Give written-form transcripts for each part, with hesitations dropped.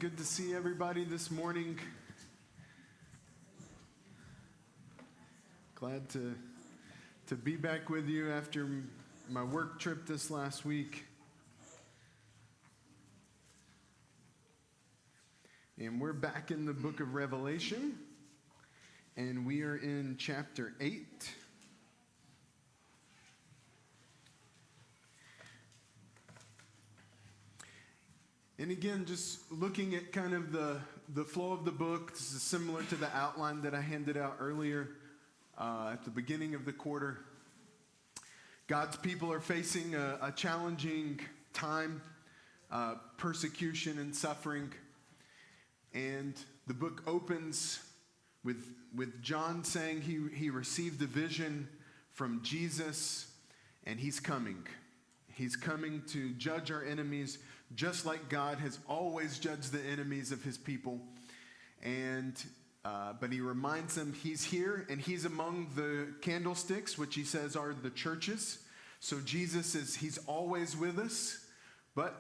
Good to see everybody this morning. Glad to be back with you after my work trip this last week. And we're back in the book of Revelation, and we are in chapter 8. And again, just looking at kind of the flow of the book, this is similar to the outline that I handed out earlier at the beginning of the quarter. God's people are facing a challenging time, persecution and suffering. And the book opens with John saying he received a vision from Jesus, and he's coming. He's coming to judge our enemies, just like God has always judged the enemies of his people. But he reminds them he's here, and he's among the candlesticks, which he says are the churches. So Jesus he's always with us. But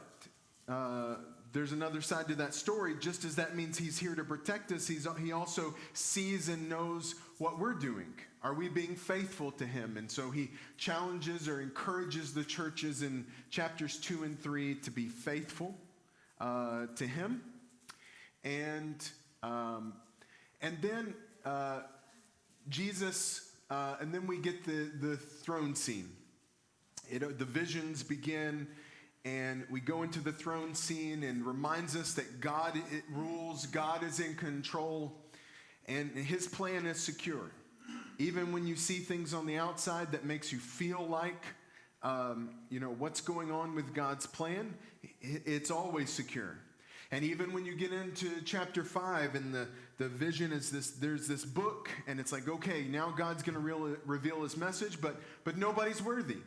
there's another side to that story. Just as that means he's here to protect us, he also sees and knows what we're doing. Are we being faithful to him? And so he challenges or encourages the churches in chapters 2 and 3 to be faithful to him. And then Jesus, and then we get the throne scene. The visions begin, and we go into the throne scene and reminds us that God rules, God is in control, and his plan is secure. Even when you see things on the outside that makes you feel like, what's going on with God's plan, it's always secure. And even when you get into chapter 5 and the vision is there's this book, and it's like, okay, now God's going to reveal his message, but nobody's worthy.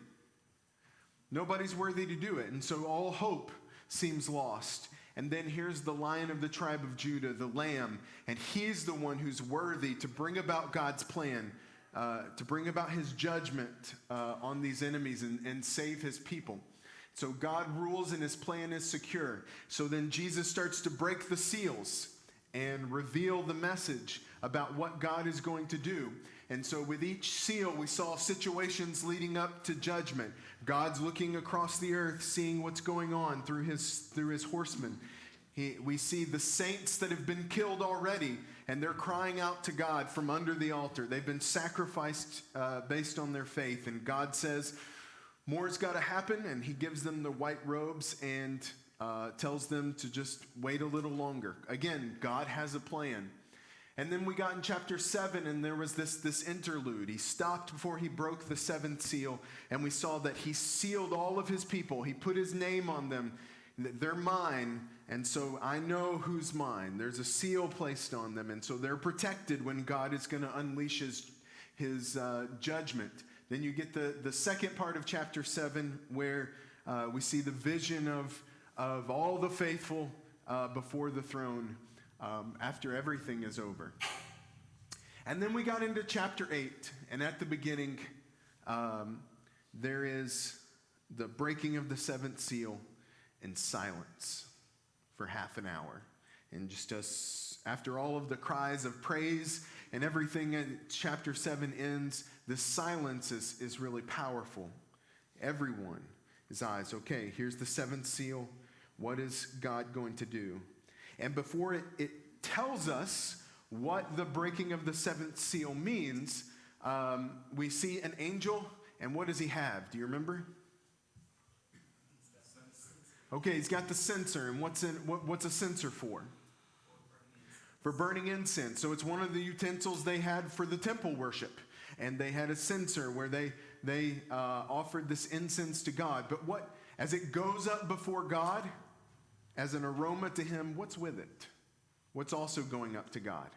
Nobody's worthy to do it. And so all hope seems lost. And then here's the Lion of the tribe of Judah, the Lamb, and he's the one who's worthy to bring about God's plan, to bring about his judgment on these enemies and save his people. So God rules and his plan is secure. So then Jesus starts to break the seals and reveal the message about what God is going to do. And so with each seal, we saw situations leading up to judgment. God's looking across the earth, seeing what's going on through his horsemen. We see the saints that have been killed already, and they're crying out to God from under the altar. They've been sacrificed based on their faith. And God says, more's got to happen, and he gives them the white robes and tells them to just wait a little longer. Again, God has a plan. And then we got in chapter 7, and there was this interlude. He stopped before he broke the seventh seal, and we saw that he sealed all of his people. He put his name on them. They're mine, and so I know who's mine. There's a seal placed on them, and so they're protected when God is going to unleash his judgment. Then you get the second part of chapter 7, where we see the vision of all the faithful before the throne after everything is over. And then we got into chapter 8, and at the beginning, there is the breaking of the seventh seal and silence for half an hour. And just after all of the cries of praise and everything in chapter 7 ends, the silence is really powerful. Everyone's eyes, okay, here's the seventh seal. What is God going to do? And before it tells us what the breaking of the seventh seal means, we see an angel, and what does he have? Do you remember? Okay, he's got the censer, and what's a censer for? For burning incense. So it's one of the utensils they had for the temple worship, and they had a censer where they offered this incense to God. But as it goes up before God, as an aroma to him, what's with it? What's also going up to God?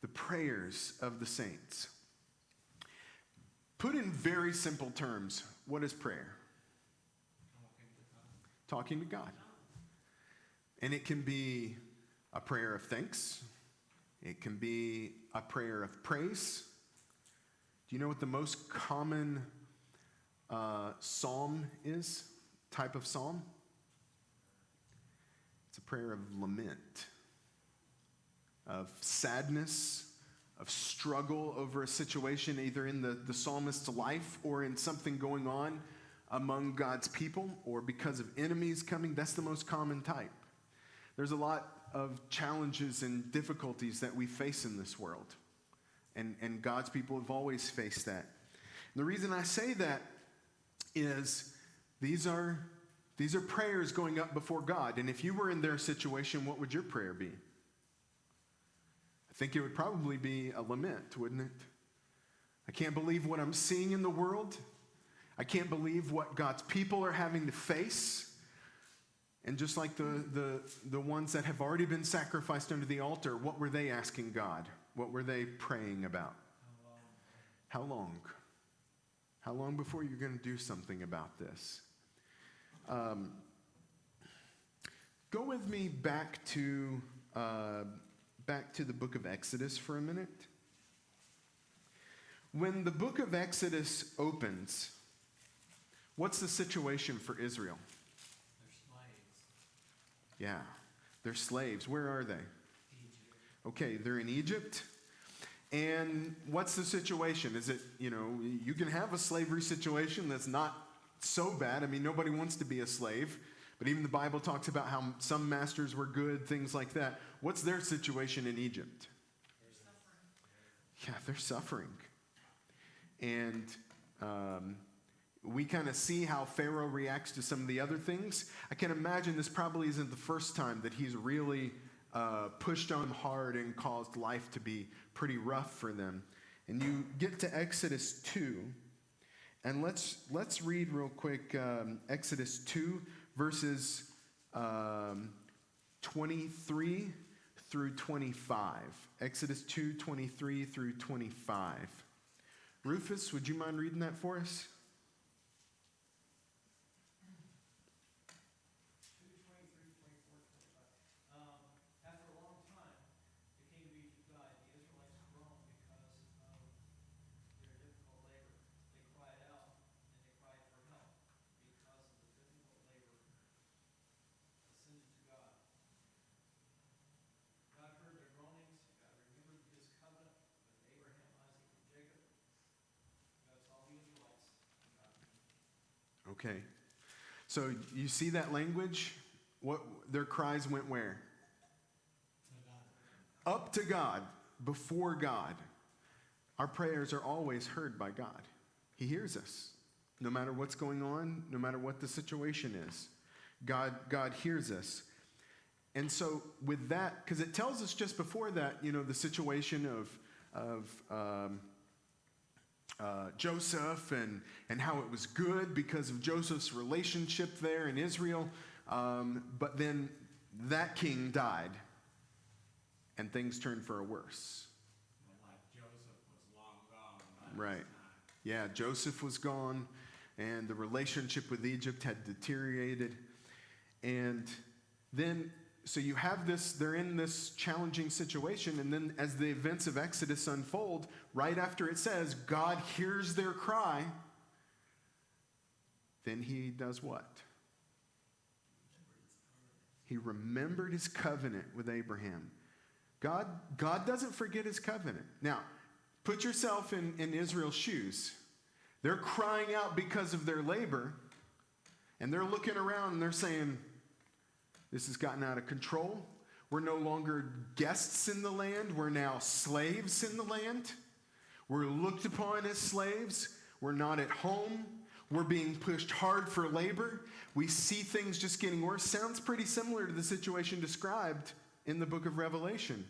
The prayers of the saints. Put in very simple terms, what is prayer? Talking to God. And it can be a prayer of thanks. It can be a prayer of praise. Do you know what the most common psalm is? Type of psalm? It's a prayer of lament, of sadness, of struggle over a situation, either in the psalmist's life or in something going on among God's people or because of enemies coming. That's the most common type. There's a lot of challenges and difficulties that we face in this world. And God's people have always faced that. And the reason I say that is these are prayers going up before God. And if you were in their situation, what would your prayer be? I think it would probably be a lament, wouldn't it? I can't believe what I'm seeing in the world. I can't believe what God's people are having to face. And just like the ones that have already been sacrificed under the altar, what were they asking God? What were they praying about? How long? How long before you're going to do something about this? Go with me back to the book of Exodus for a minute. When the book of Exodus opens, what's the situation for Israel? They're slaves. Yeah, they're slaves. Where are they? Egypt. Okay, they're in Egypt. And what's the situation? Is it, you can have a slavery situation that's not so bad. I mean, nobody wants to be a slave. But even the Bible talks about how some masters were good, things like that. What's their situation in Egypt? They're suffering. And we kind of see how Pharaoh reacts to some of the other things. I can imagine this probably isn't the first time that he's really pushed on hard and caused life to be pretty rough for them. And you get to Exodus 2, and let's read real quick Exodus 2, verses 23 through 25. Exodus 2, 23 through 25. Rufus, would you mind reading that for us? Okay. So you see that language? What their cries went where? Up to God, before God. Our prayers are always heard by God. He hears us. No matter what's going on, no matter what the situation is. God hears us. And so with that, because it tells us just before that, the situation of Joseph and how it was good because of Joseph's relationship there in Israel. But then that king died and things turned for a worse. Like Joseph was long gone. Right. Yeah, Joseph was gone and the relationship with Egypt had deteriorated. And then, so you have this, they're in this challenging situation, and then as the events of Exodus unfold, right after it says, God hears their cry, then he does what? He remembered his covenant with Abraham. God doesn't forget his covenant. Now, put yourself in Israel's shoes. They're crying out because of their labor, and they're looking around and they're saying, this has gotten out of control. We're no longer guests in the land. We're now slaves in the land. We're looked upon as slaves. We're not at home. We're being pushed hard for labor. We see things just getting worse. Sounds pretty similar to the situation described in the book of Revelation.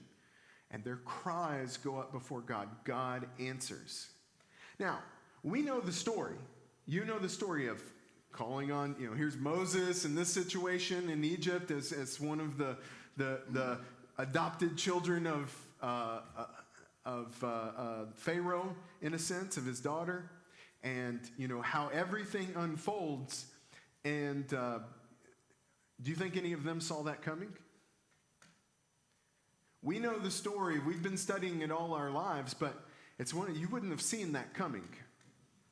And their cries go up before God. God answers. Now, we know the story. You know the story of calling on, here's Moses in this situation in Egypt as one of the adopted children of Pharaoh, in a sense, of his daughter, and how everything unfolds. And do you think any of them saw that coming? We know the story. We've been studying it all our lives, but it's one you wouldn't have seen that coming.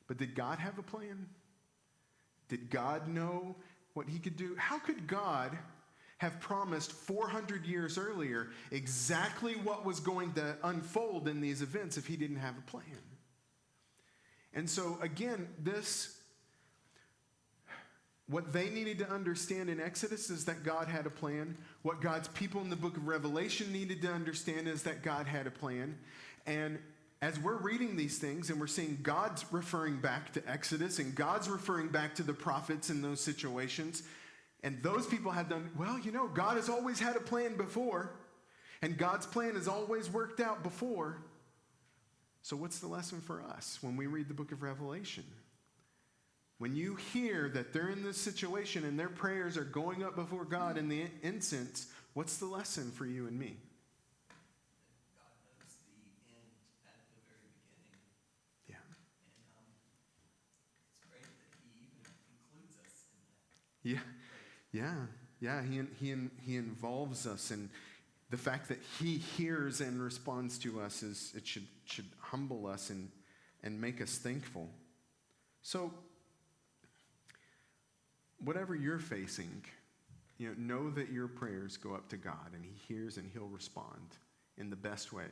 But did God have a plan? Did God know what he could do? How could God have promised 400 years earlier exactly what was going to unfold in these events if he didn't have a plan. And so, again, what they needed to understand in Exodus is that God had a plan. What God's people in the book of Revelation needed to understand is that God had a plan. And as we're reading these things and we're seeing God's referring back to Exodus and God's referring back to the prophets in those situations, and those people had done, well, God has always had a plan before, and God's plan has always worked out before. So what's the lesson for us when we read the book of Revelation? When you hear that they're in this situation and their prayers are going up before God in the incense, what's the lesson for you and me? God knows the end at the very beginning. Yeah. And it's great that he even includes us in that. Yeah. He involves us, and the fact that he hears and responds to us it should humble us and make us thankful. So, whatever you're facing, know that your prayers go up to God, and he hears and he'll respond in the best way.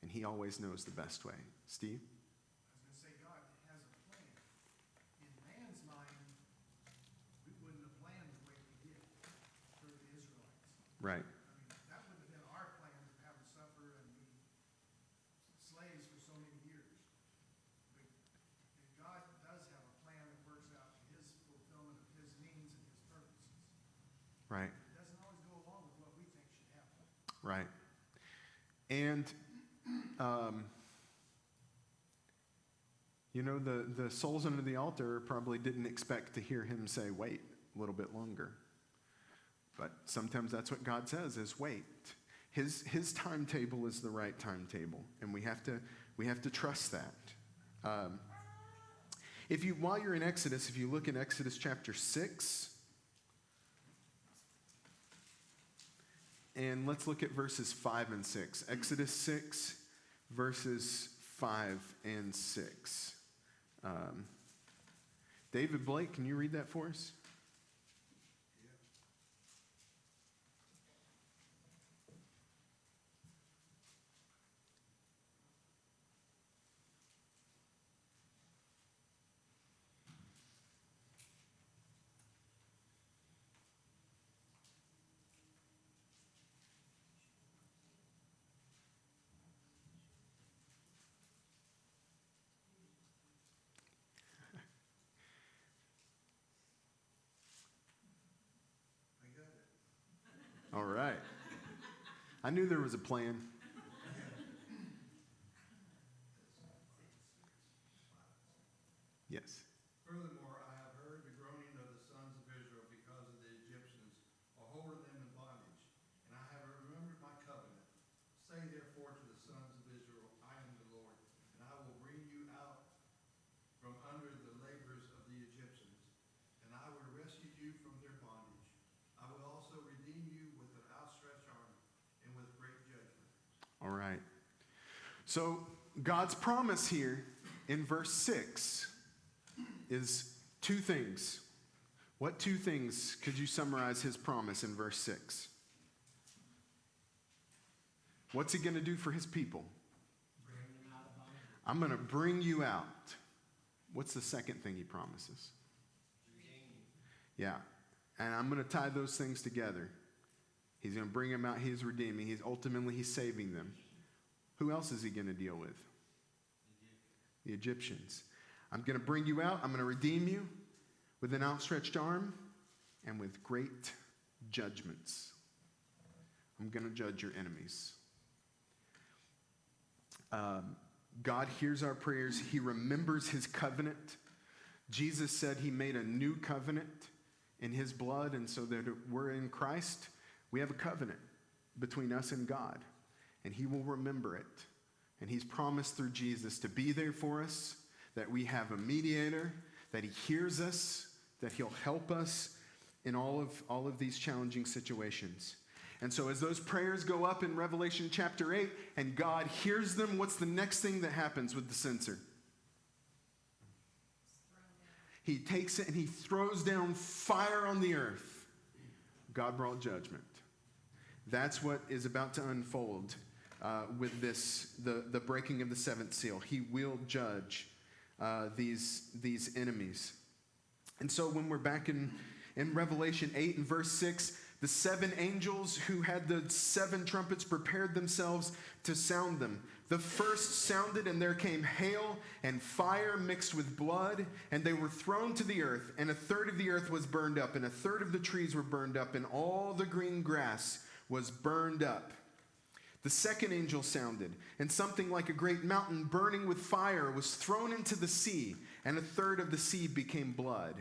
And he always knows the best way. Steve? I was going to say, God has a plan. In man's mind, we wouldn't have planned the way we did for the Israelites. Right. That would have been our plan, to have them suffer and be slaves for so many years. But God does have a plan that works out to his fulfillment of his means and his purposes. Right. It doesn't always go along with what we think should happen. Right. And, the souls under the altar probably didn't expect to hear him say, wait a little bit longer. But sometimes that's what God says, is wait. His timetable is the right timetable, and we have to trust that. While you're in Exodus, if you look in Exodus chapter 6, and let's look at verses 5 and 6. Exodus 6, verses 5 and 6. David Blake, can you read that for us? All right. I knew there was a plan. Yes. Furthermore, I have heard the groaning of the sons of Israel because of the Egyptians are holding them in bondage. And I have remembered my covenant. Say therefore to the sons of Israel, I am the Lord, and I will bring you out from under the labors of the Egyptians, and I will rescue you from their bondage. I will also redeem you with an outstretched arm and with great judgment. All right. So God's promise here in verse 6 is two things. What two things could you summarize his promise in verse 6? What's he going to do for his people? Bring them out of bondage. I'm going to bring you out. What's the second thing he promises? Yeah. And I'm going to tie those things together. He's going to bring them out. He's redeeming. He's saving them. Who else is he going to deal with? The Egyptians. I'm going to bring you out. I'm going to redeem you with an outstretched arm and with great judgments. I'm going to judge your enemies. God hears our prayers. He remembers his covenant. Jesus said he made a new covenant in his blood, and so that we're in Christ, we have a covenant between us and God, and he will remember it. And he's promised through Jesus to be there for us, that we have a mediator, that he hears us, that he'll help us in all of these challenging situations. And so as those prayers go up in Revelation chapter 8 and God hears them, what's the next thing that happens with the censer? He takes it and he throws down fire on the earth. God brought judgment. That's what is about to unfold with this, the breaking of the seventh seal. He will judge these enemies. And so when we're back in Revelation 8 and verse 6, the seven angels who had the seven trumpets prepared themselves to sound them. The first sounded, and there came hail and fire mixed with blood, and they were thrown to the earth, and a third of the earth was burned up, and a third of the trees were burned up, and all the green grass was burned up. The second angel sounded, and something like a great mountain burning with fire was thrown into the sea, and a third of the sea became blood.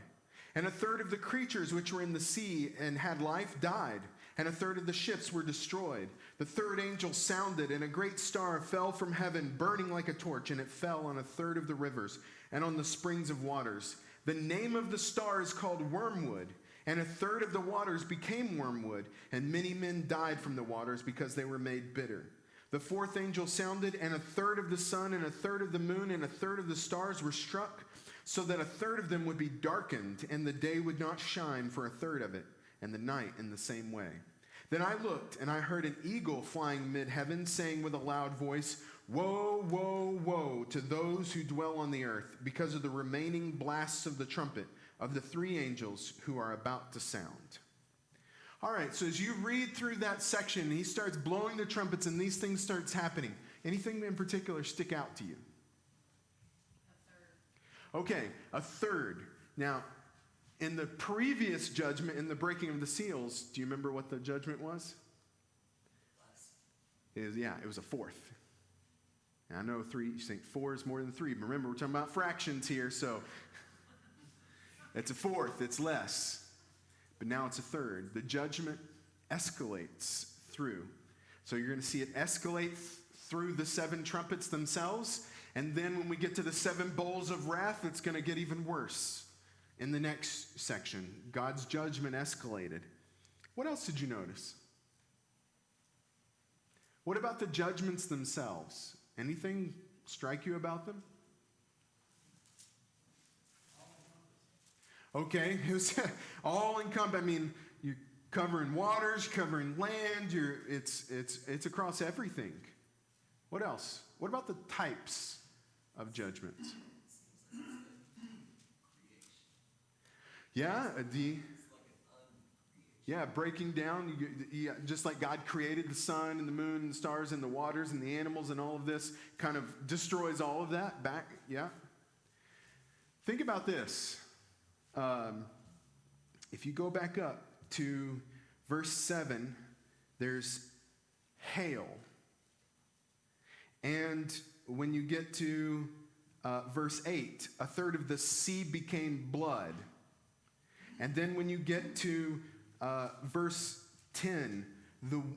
And a third of the creatures which were in the sea and had life died, and a third of the ships were destroyed. The third angel sounded, and a great star fell from heaven, burning like a torch, and it fell on a third of the rivers and on the springs of waters. The name of the star is called Wormwood, and a third of the waters became wormwood, and many men died from the waters because they were made bitter. The fourth angel sounded, and a third of the sun, and a third of the moon, and a third of the stars were struck, so that a third of them would be darkened, and the day would not shine for a third of it, and the night in the same way. Then I looked, and I heard an eagle flying mid-heaven, saying with a loud voice, "Woe, woe, woe to those who dwell on the earth, because of the remaining blasts of the trumpet of the three angels who are about to sound." All right, so as you read through that section, he starts blowing the trumpets, and these things starts happening. Anything in particular stick out to you? Okay, a third. Now, in the previous judgment, in the breaking of the seals, do you remember what the judgment was? It was a fourth. Now, I know you think 4 is more than 3. But remember, we're talking about fractions here, so it's a fourth, it's less. But now it's a third. The judgment escalates through. So you're going to see it escalate through the 7 trumpets themselves. And then when we get to the 7 bowls of wrath, it's going to get even worse. In the next section, God's judgment escalated. What else did you notice? What about the judgments themselves? Anything strike you about them? Okay, it was all encompassing. I mean, you're covering waters, covering land. It's across everything. What else? What about the types of judgments? Yeah, breaking down. Just like God created the sun and the moon and the stars and the waters and the animals and all of this, kind of destroys all of that back. Yeah. Think about this. If you go back up to verse 7, there's hail. And when you get to verse 8, a third of the sea became blood. And then when you get to verse 10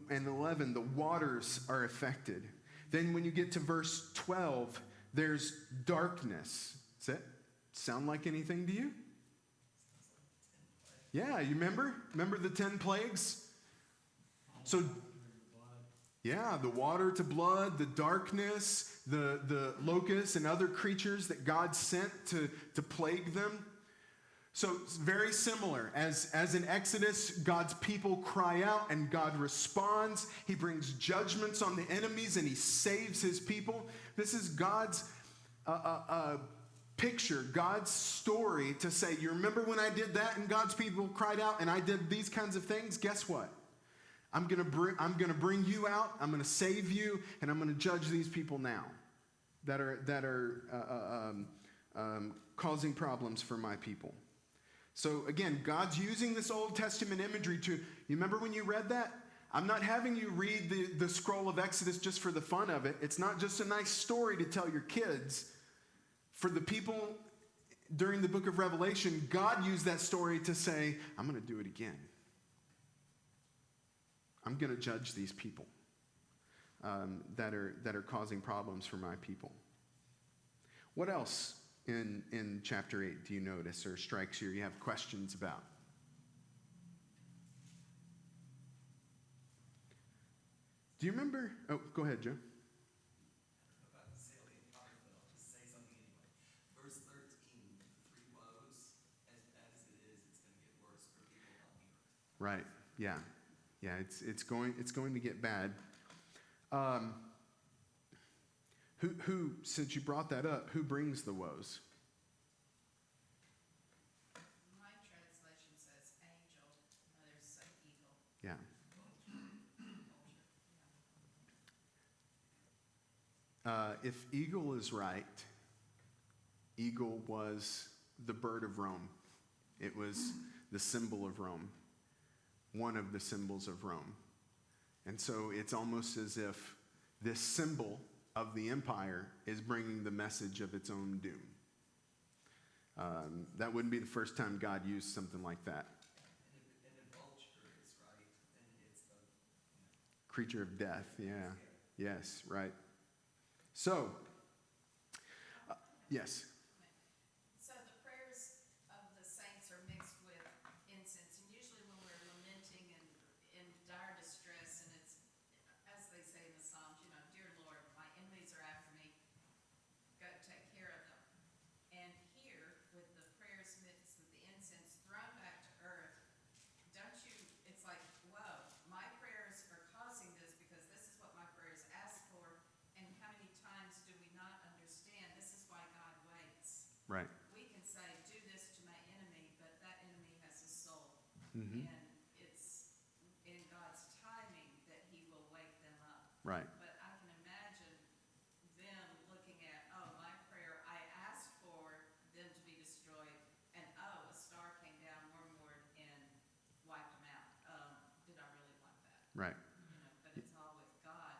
and 11, the waters are affected. Then when you get to verse 12, there's darkness. Does that sound like anything to you? Yeah, you remember? Remember the 10 plagues? So, yeah, the water to blood, the darkness, the locusts and other creatures that God sent to plague them. So it's very similar. As in Exodus, God's people cry out and God responds. He brings judgments on the enemies and he saves his people. This is God's picture, God's story to say, you remember when I did that and God's people cried out and I did these kinds of things? Guess what? I'm gonna bring you out, I'm gonna save you, and I'm gonna judge these people now that are causing problems for my people. So again, God's using this Old Testament imagery to, you remember when you read that? I'm not having you read the scroll of Exodus just for the fun of it. It's not just a nice story to tell your kids. For the people during the book of Revelation, God used that story to say, I'm going to do it again. I'm going to judge these people that are causing problems for my people. What else in chapter 8 do you notice or strikes you or you have questions about? Do you remember? Oh, go ahead, Joe. About the salient part, but I'll just say something anyway. Verse 13, the 3 woes, as bad as it is, it's going to get worse for people on the earth. Right. Yeah. It's going to get bad. Who, since you brought that up, who brings the woes? My translation says angel, others say eagle. Yeah. If eagle is right, eagle was the bird of Rome. It was the symbol of Rome, one of the symbols of Rome. And so it's almost as if this symbol of the empire is bringing the message of its own doom. That wouldn't be the first time God used something like that. And a vulture is right, and it's a Creature of death, yeah. Yes, right. So, yes. So the prayers of the saints are mixed with incense, and usually when we're lamenting and in dire distress, and it's, as they say in the Psalms, dear Lord, my enemies are after me, go take care of them. And here, with the prayers mixed with the incense thrown back to earth, don't you, it's like, whoa, my prayers are causing this because this is what my prayers asked for, and how many times do we not understand this is why God waits? Right. We can say, do this to my enemy, but that enemy has a soul. Mm-hmm. And it's in God's timing that he will wake them up. Right. But I can imagine them looking at, oh, my prayer, I asked for them to be destroyed, and oh, a star came down, wormwood, and wiped them out. Did I really want that? Right. But it's all with God.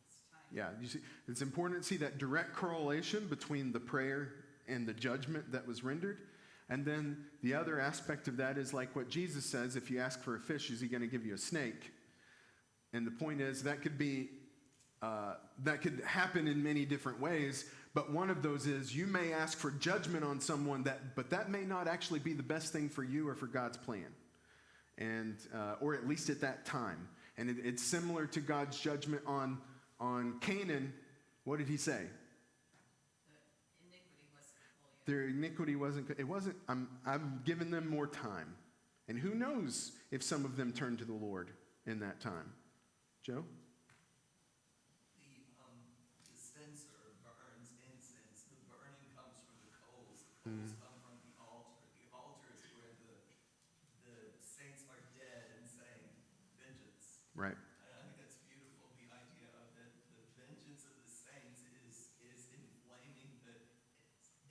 It's timing. Yeah, you see, it's important to see that direct correlation between the prayer and the judgment that was rendered. And then the other aspect of that is like what Jesus says, if you ask for a fish, is he going to give you a snake? And the point is that could happen in many different ways, but one of those is you may ask for judgment on someone, but that may not actually be the best thing for you or for God's plan, and or at least at that time. And it's similar to God's judgment on Canaan. What did he say? The iniquity wasn't full yet. Their iniquity wasn't. I'm giving them more time, and who knows if some of them turned to the Lord in that time. Joe? the censer burns incense. The burning comes from the coals. The coals come from the altar. The altar is where the saints are dead and saying, vengeance. Right. I think that's beautiful, the idea of that the vengeance of the saints is inflaming the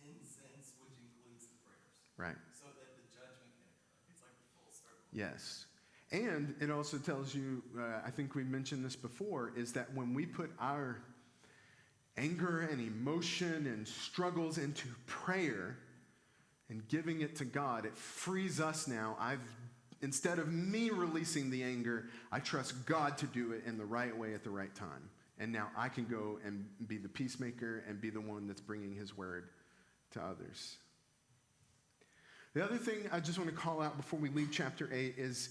incense, which includes the prayers, Right. so that the judgment can occur. It's like the full circle. Yes. And it also tells you, I think we mentioned this before, is that when we put our anger and emotion and struggles into prayer and giving it to God, it frees us now. Instead of me releasing the anger, I trust God to do it in the right way at the right time. And now I can go and be the peacemaker and be the one that's bringing his word to others. The other thing I just want to call out before we leave chapter 8 is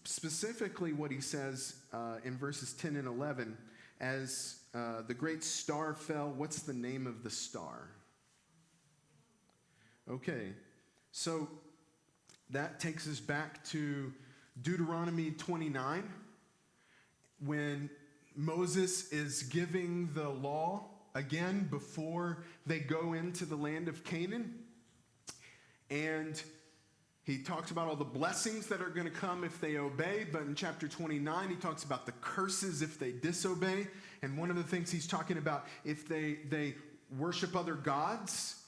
specifically what he says in verses 10 and 11. As the great star fell, what's the name of the star? Okay, so that takes us back to Deuteronomy 29, when Moses is giving the law again before they go into the land of Canaan. And he talks about all the blessings that are going to come if they obey. But in chapter 29, he talks about the curses if they disobey. And one of the things he's talking about, if they worship other gods,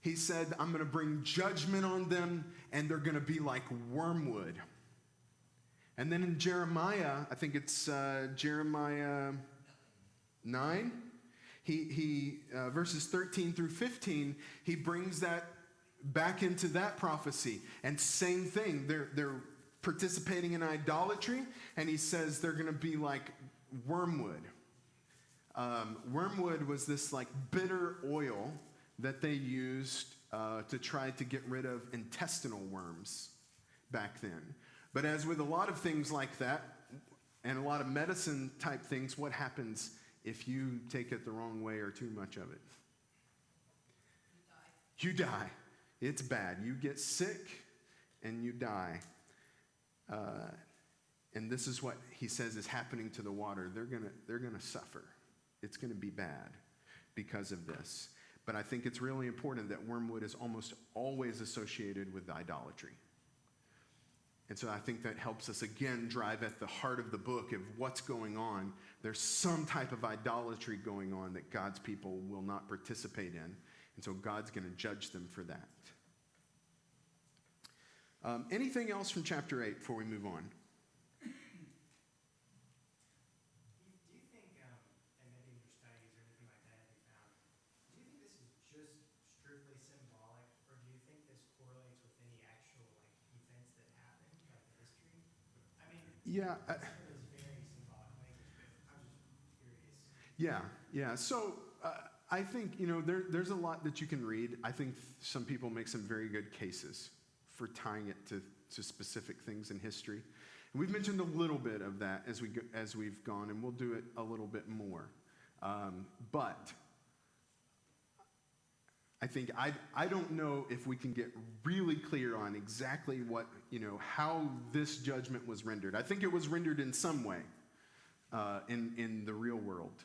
he said, I'm going to bring judgment on them, and they're going to be like wormwood. And then in Jeremiah, I think it's Jeremiah 9, he verses 13 through 15, he brings that back into that prophecy. And same thing, they're participating in idolatry, and he says they're going to be like wormwood. Wormwood was this like bitter oil that they used to try to get rid of intestinal worms back then. But as with a lot of things like that, and a lot of medicine type things, what happens if you take it the wrong way or too much of it? You die. It's bad. You get sick and you die. And this is what he says is happening to the water. They're gonna suffer. It's gonna be bad because of this. But I think it's really important that wormwood is almost always associated with idolatry. And so I think that helps us again drive at the heart of the book of what's going on. There's some type of idolatry going on that God's people will not participate in. And so God's going to judge them for that. Anything else from chapter 8 before we move on? Do you think, and maybe in your studies or anything like that you found, do you think this is just strictly symbolic, or do you think this correlates with any actual events that happened, like the history? I mean, Yeah. some of it is very symbolic language, but I'm just curious. Yeah. So I think, there's a lot that you can read. I think some people make some very good cases for tying it to specific things in history. And we've mentioned a little bit of that as we've gone, and we'll do it a little bit more. But I think I don't know if we can get really clear on exactly what, how this judgment was rendered. I think it was rendered in some way in the real world.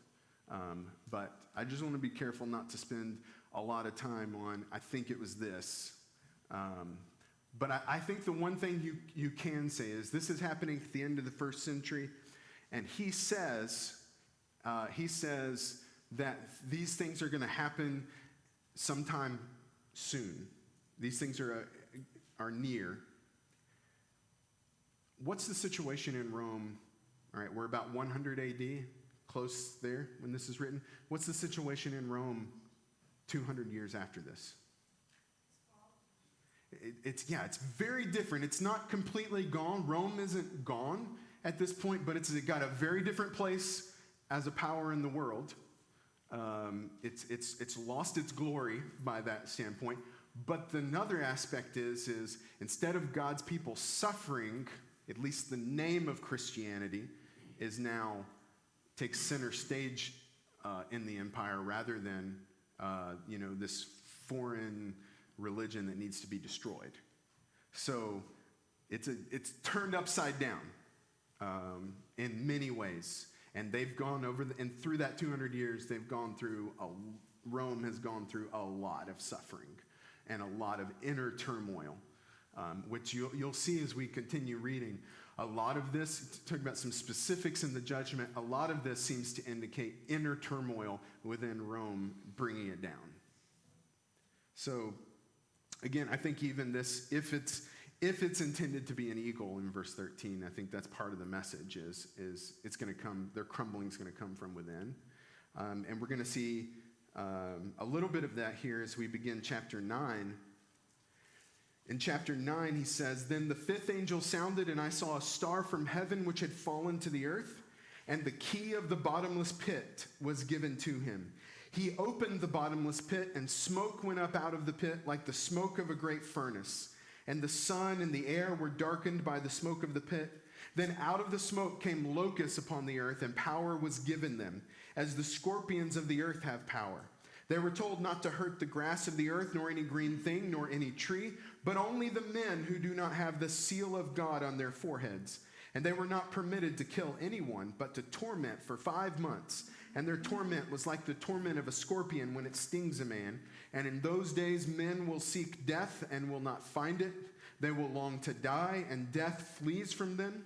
But I just want to be careful not to spend a lot of time on, I think it was this. But I think the one thing you can say is this is happening at the end of the first century. And he says that these things are going to happen sometime soon. These things are near. What's the situation in Rome? All right, we're about 100 AD, close there when this is written. What's the situation in Rome 200 years after this? It's very different. It's not completely gone. Rome isn't gone at this point, but it's got a very different place as a power in the world. It's lost its glory by that standpoint. But another aspect is instead of God's people suffering, at least the name of Christianity is now takes center stage in the empire rather than this foreign religion that needs to be destroyed. So it's turned upside down in many ways. And they've gone and through that 200 years, Rome has gone through a lot of suffering and a lot of inner turmoil, which you'll see as we continue reading. A lot of this, talking about some specifics in the judgment, a lot of this seems to indicate inner turmoil within Rome, bringing it down. So, again, I think even this, if it's intended to be an eagle in verse 13, I think that's part of the message is it's going to come, their crumbling is going to come from within. And we're going to see a little bit of that here as we begin chapter 9. In chapter 9, he says, "Then the fifth angel sounded, and I saw a star from heaven which had fallen to the earth, and the key of the bottomless pit was given to him. He opened the bottomless pit, and smoke went up out of the pit like the smoke of a great furnace. And the sun and the air were darkened by the smoke of the pit. Then out of the smoke came locusts upon the earth, and power was given them, as the scorpions of the earth have power. They were told not to hurt the grass of the earth, nor any green thing, nor any tree, but only the men who do not have the seal of God on their foreheads. And they were not permitted to kill anyone, but to torment for 5 months. And their torment was like the torment of a scorpion when it stings a man. And in those days men will seek death and will not find it. They will long to die, and death flees from them.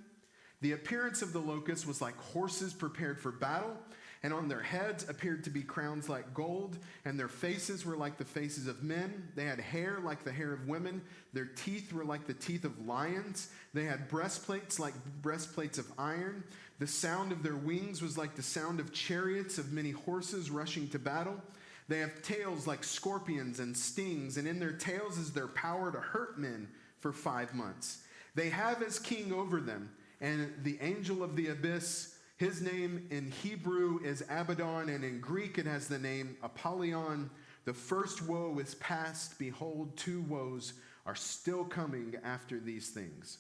The appearance of the locusts was like horses prepared for battle, and on their heads appeared to be crowns like gold, and their faces were like the faces of men. They had hair like the hair of women. Their teeth were like the teeth of lions. They had breastplates like breastplates of iron. The sound of their wings was like the sound of chariots of many horses rushing to battle. They have tails like scorpions and stings, and in their tails is their power to hurt men for 5 months. They have as king over them, and the angel of the abyss, his name in Hebrew is Abaddon, and in Greek it has the name Apollyon. The first woe is past. Behold, 2 woes are still coming after these things."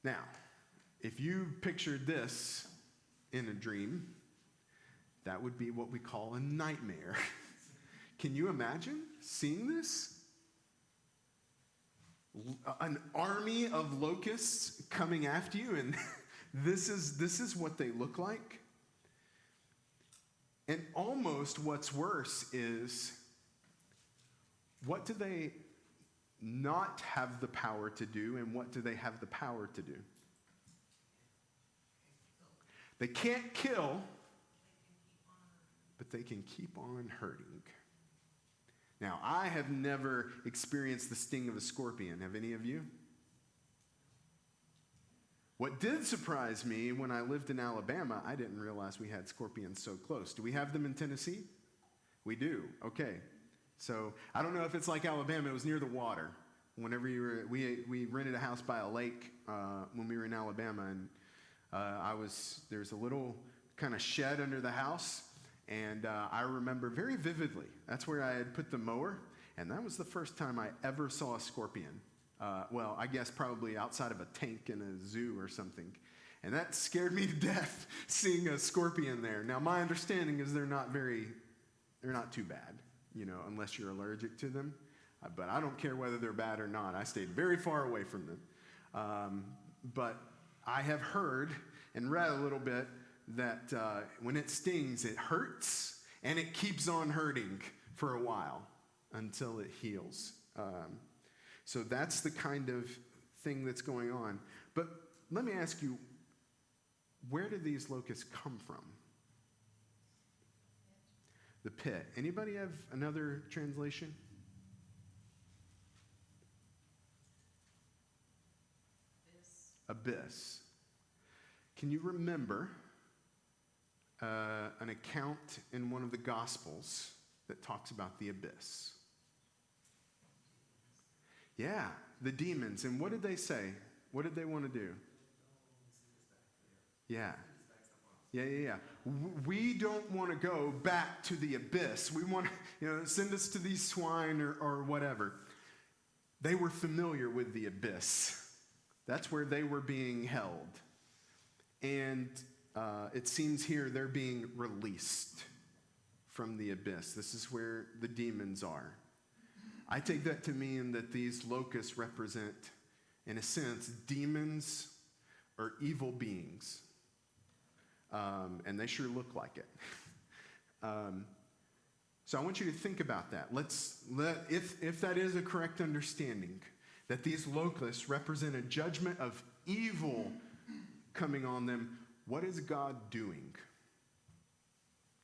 Now, if you pictured this in a dream, that would be what we call a nightmare. Can you imagine seeing this? an army of locusts coming after you, and this is what they look like. And almost what's worse is, what do they not have the power to do, and what do they have the power to do? They can't kill, but they can keep on hurting. Now, I have never experienced the sting of a scorpion. Have any of you? What did surprise me when I lived in Alabama, I didn't realize we had scorpions so close. Do we have them in Tennessee? We do. Okay. So I don't know if it's like Alabama. It was near the water. Whenever we rented a house by a lake when we were in Alabama, and there's a little kind of shed under the house, and I remember very vividly. That's where I had put the mower, and that was the first time I ever saw a scorpion. Well, I guess probably outside of a tank in a zoo or something. And that scared me to death, seeing a scorpion there. Now, my understanding is they're not too bad, unless you're allergic to them. But I don't care whether they're bad or not. I stayed very far away from them. But I have heard and read a little bit that when it stings, it hurts, and it keeps on hurting for a while until it heals. So that's the kind of thing that's going on. But let me ask you, where do these locusts come from? The pit. Anybody have another translation? Abyss. Can you remember an account in one of the Gospels that talks about the abyss? Yeah, the demons. And what did they say? What did they want to do? Yeah. We don't want to go back to the abyss. We want to, send us to these swine or whatever. They were familiar with the abyss. That's where they were being held. And it seems here they're being released from the abyss. This is where the demons are. I take that to mean that these locusts represent, in a sense, demons or evil beings. And they sure look like it. So I want you to think about that. If that is a correct understanding, that these locusts represent a judgment of evil coming on them, what is God doing?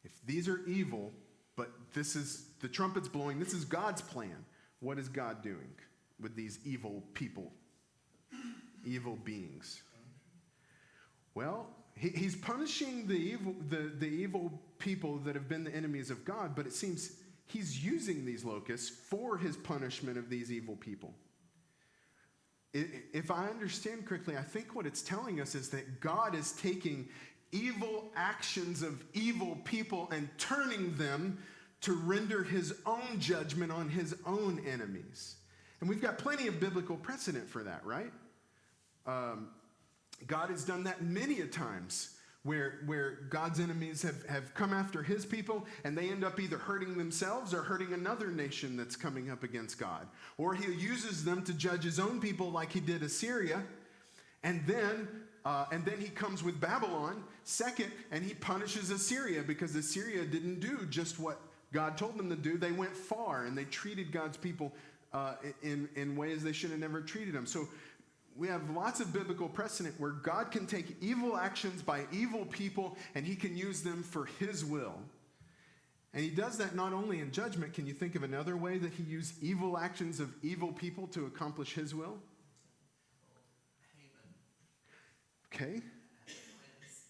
If these are evil, but the trumpet's blowing, this is God's plan. What is God doing with these evil people, evil beings? Well, he's punishing the evil people that have been the enemies of God, but it seems he's using these locusts for his punishment of these evil people. If I understand correctly, I think what it's telling us is that God is taking evil actions of evil people and turning them to render his own judgment on his own enemies. And we've got plenty of biblical precedent for that, right? God has done that many a times where God's enemies have come after his people, and they end up either hurting themselves or hurting another nation that's coming up against God. Or he uses them to judge his own people like he did Assyria, and then he comes with Babylon, second, and he punishes Assyria because Assyria didn't do just what God told them to do. They went far, and they treated God's people in ways they should have never treated them. So we have lots of biblical precedent where God can take evil actions by evil people, and he can use them for his will. And he does that not only in judgment. Can you think of another way that he used evil actions of evil people to accomplish his will? Haman Okay. had plans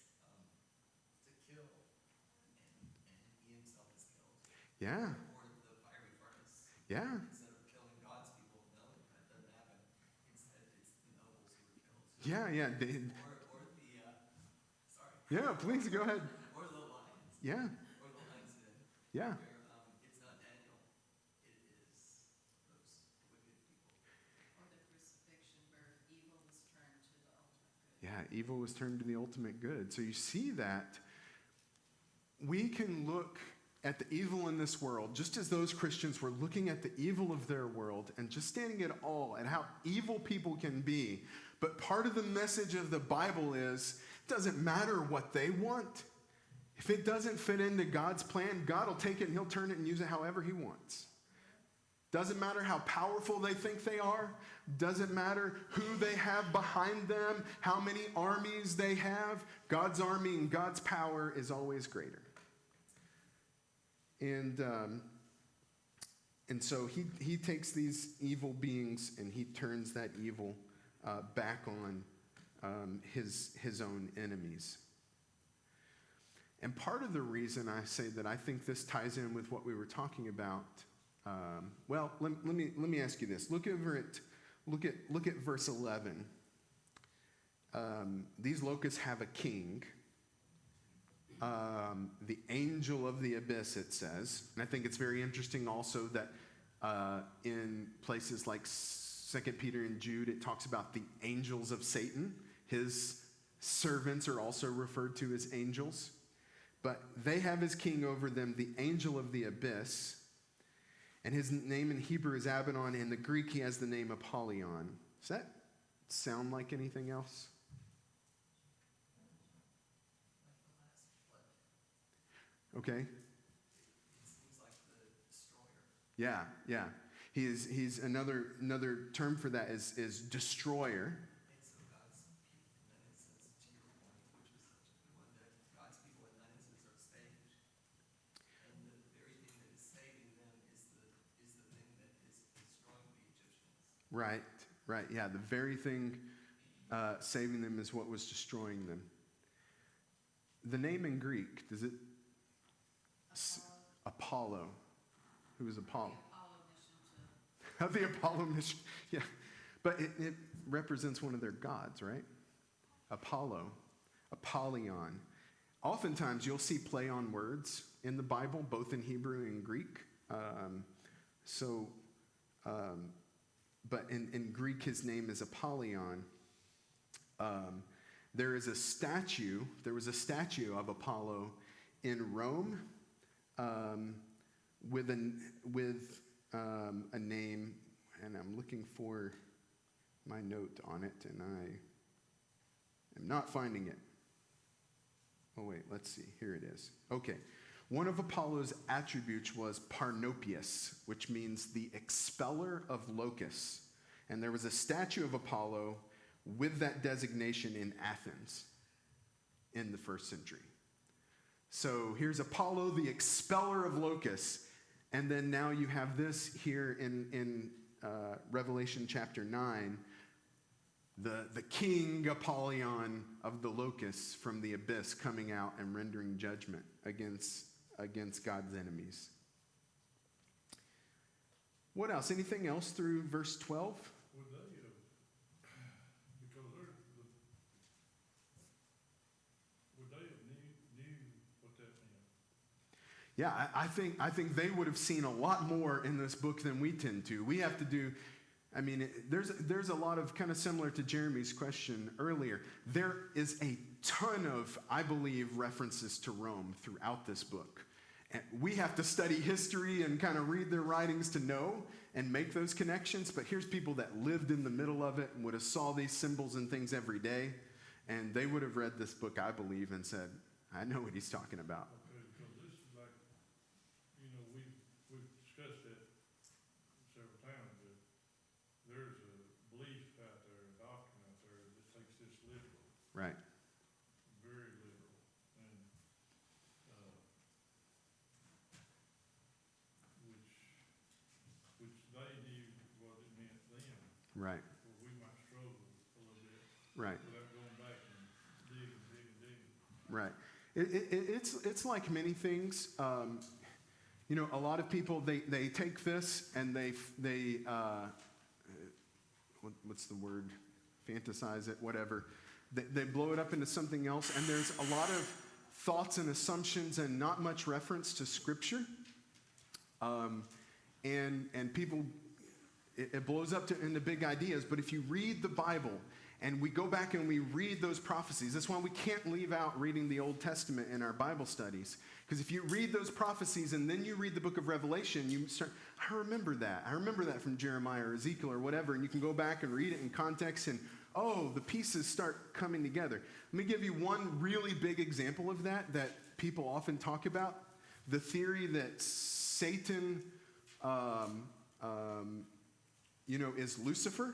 to kill, and he himself is killed. Yeah. Or the fiery furnace. Yeah. Instead of killing God's people, no, that doesn't happen. Instead, it's the nobles who are killed. Yeah. Or the, sorry. Yeah, please go ahead. Or the lions. Yeah. Or the lions den. Yeah. Where it's not Daniel, it is those wicked people. Or the crucifixion where evil was turned to the ultimate good. Yeah, evil was turned to the ultimate good. So you see that we can look at the evil in this world, just as those Christians were looking at the evil of their world and just standing at all at how evil people can be. But part of the message of the Bible is, it doesn't matter what they want. If it doesn't fit into God's plan, God will take it and he'll turn it and use it however he wants. Doesn't matter how powerful they think they are. Doesn't matter who they have behind them, how many armies they have. God's army and God's power is always greater. And so he takes these evil beings and he turns that evil back on his own enemies. And part of the reason I say that I think this ties in with what we were talking about, let me ask you this. Look at verse 11. These locusts have a king. The angel of the abyss, it says. And I think it's very interesting also that in places like 2 Peter and Jude, it talks about the angels of Satan. His servants are also referred to as angels. But they have his king over them, the angel of the abyss. And his name in Hebrew is Abaddon. In the Greek, he has the name Apollyon. Does that sound like anything else? Okay. It seems like the destroyer. Yeah. He's another term for that is destroyer. And so God's people, in that instance, to your point, which was such a good one, that God's people in that instance are saved. And the very thing that is saving them is the thing that is destroying the Egyptians. Right. Yeah, the very thing saving them is what was destroying them. The name in Greek, does it? Apollo. Who was Apollo? The Apollo mission. Yeah. But it represents one of their gods, right? Apollo. Apollyon. Oftentimes you'll see play on words in the Bible, both in Hebrew and Greek. But in Greek, his name is Apollyon. There was a statue of Apollo in Rome with a name, and I'm looking for my note on it, and I am not finding it. Oh, wait, let's see. Here it is. Okay. One of Apollo's attributes was Parnopius, which means the expeller of locusts. And there was a statue of Apollo with that designation in Athens in the first century. So here's Apollo, the expeller of locusts. And then now you have this here in Revelation chapter 9, the king Apollyon of the locusts from the abyss coming out and rendering judgment against God's enemies. What else? Anything else through verse 12? Would they have, because would they have knew what that meant? Yeah, I think they would have seen a lot more in this book than we tend to. We have to do, there's a lot of kind of similar to Jeremy's question earlier. There is a ton of, I believe, references to Rome throughout this book. And we have to study history and kind of read their writings to know and make those connections. But here's people that lived in the middle of it and would have saw these symbols and things every day. And they would have read this book, I believe, and said, I know what he's talking about. Okay, because this is like, we've discussed it several times, but there's a belief out there, a doctrine out there that takes this literal. Right. Very literal, and which they knew what it meant then. Right. Where we might struggle a little bit Right. without going back and digging. Right. It's like many things. A lot of people they take this and they what's the word? Fantasize it, whatever. They blow it up into something else, and there's a lot of thoughts and assumptions and not much reference to Scripture. And people, it blows up into big ideas. But if you read the Bible And we go back and we read those prophecies. That's why we can't leave out reading the Old Testament in our Bible studies. Because if you read those prophecies and then you read the book of Revelation, you start, I remember that. I remember that from Jeremiah or Ezekiel or whatever. And you can go back and read it in context and, oh, the pieces start coming together. Let me give you one really big example of that people often talk about. The theory that Satan, is Lucifer,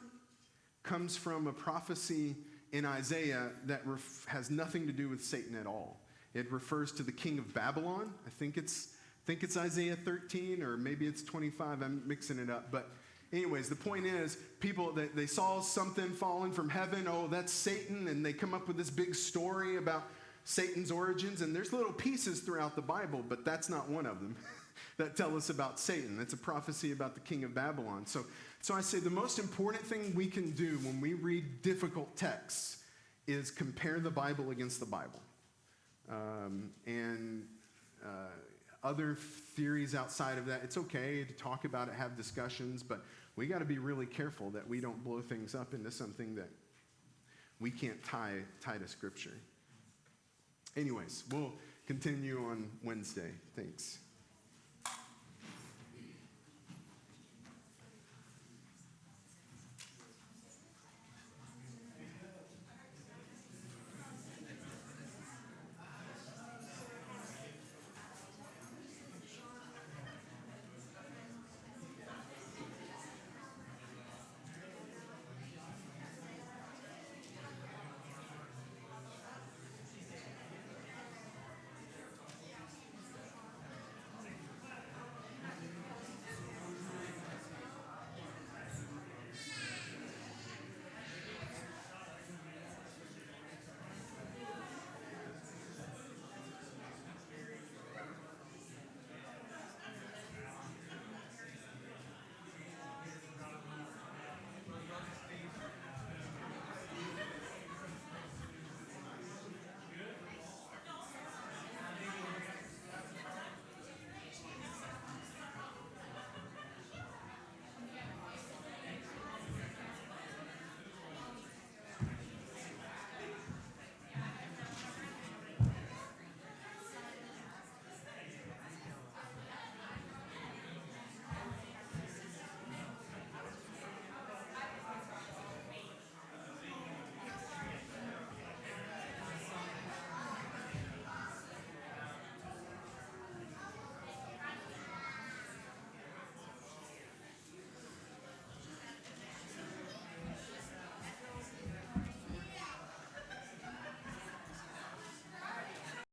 comes from a prophecy in Isaiah that has nothing to do with Satan at all. It refers to the king of Babylon. I think it's Isaiah 13 or maybe it's 25. I'm mixing it up. But anyways, the point is, people, they saw something falling from heaven. Oh, that's Satan. And they come up with this big story about Satan's origins. And there's little pieces throughout the Bible, but that's not one of them that tell us about Satan. That's a prophecy about the king of Babylon. So I say the most important thing we can do when we read difficult texts is compare the Bible against the Bible. Other theories outside of that, it's okay to talk about it, have discussions, but we got to be really careful that we don't blow things up into something that we can't tie to Scripture. Anyways, we'll continue on Wednesday. Thanks.